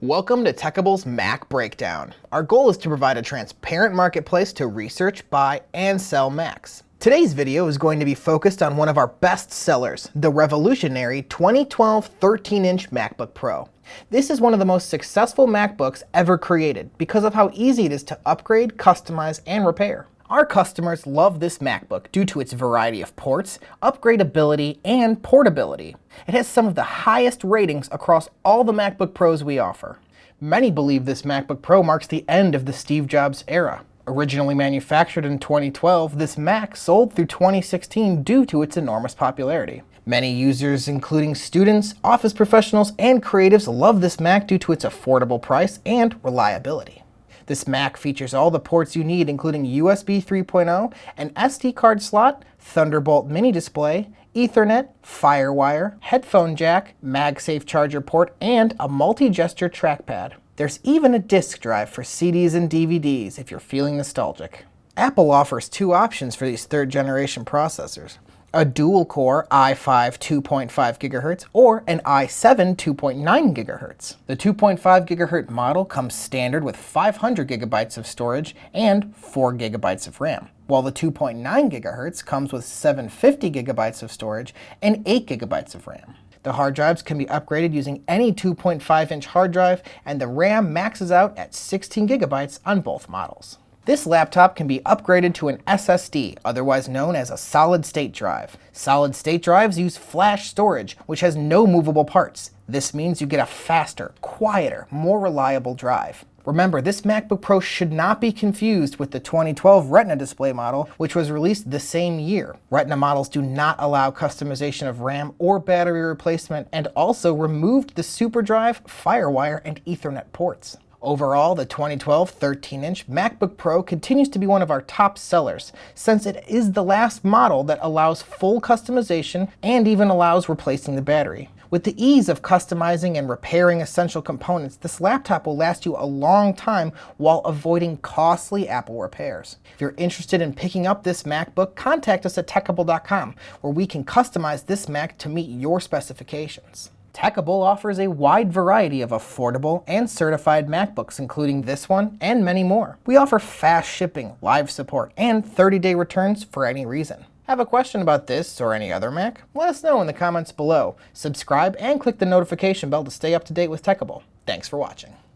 Welcome to Techable's Mac Breakdown. Our goal is to provide a transparent marketplace to research, buy, and sell Macs. Today's video is going to be focused on one of our best sellers, the revolutionary 2012 13-inch MacBook Pro. This is one of the most successful MacBooks ever created because of how easy it is to upgrade, customize, and repair. Our customers love this MacBook due to its variety of ports, upgradability, and portability. It has some of the highest ratings across all the MacBook Pros we offer. Many believe this MacBook Pro marks the end of the Steve Jobs era. Originally manufactured in 2012, this Mac sold through 2016 due to its enormous popularity. Many users, including students, office professionals, and creatives, love this Mac due to its affordable price and reliability. This Mac features all the ports you need, including USB 3.0, an SD card slot, Thunderbolt mini display, Ethernet, Firewire, headphone jack, MagSafe charger port, and a multi-gesture trackpad. There's even a disk drive for CDs and DVDs if you're feeling nostalgic. Apple offers two options for these third-generation processors: a dual-core i5 2.5 GHz or an i7 2.9 GHz. The 2.5 GHz model comes standard with 500 GB of storage and 4 GB of RAM, while the 2.9 GHz comes with 750 GB of storage and 8 GB of RAM. The hard drives can be upgraded using any 2.5-inch hard drive, and the RAM maxes out at 16 GB on both models. This laptop can be upgraded to an SSD, otherwise known as a solid-state drive. Solid-state drives use flash storage, which has no movable parts. This means you get a faster, quieter, more reliable drive. Remember, this MacBook Pro should not be confused with the 2012 Retina display model, which was released the same year. Retina models do not allow customization of RAM or battery replacement, and also removed the SuperDrive, Firewire, and Ethernet ports. Overall, the 2012 13-inch MacBook Pro continues to be one of our top sellers, since it is the last model that allows full customization and even allows replacing the battery. With the ease of customizing and repairing essential components, this laptop will last you a long time while avoiding costly Apple repairs. If you're interested in picking up this MacBook, contact us at Techable.com, where we can customize this Mac to meet your specifications. Techable offers a wide variety of affordable and certified MacBooks, including this one and many more. We offer fast shipping, live support, and 30-day returns for any reason. Have a question about this or any other Mac? Let us know in the comments below. Subscribe and click the notification bell to stay up to date with Techable. Thanks for watching.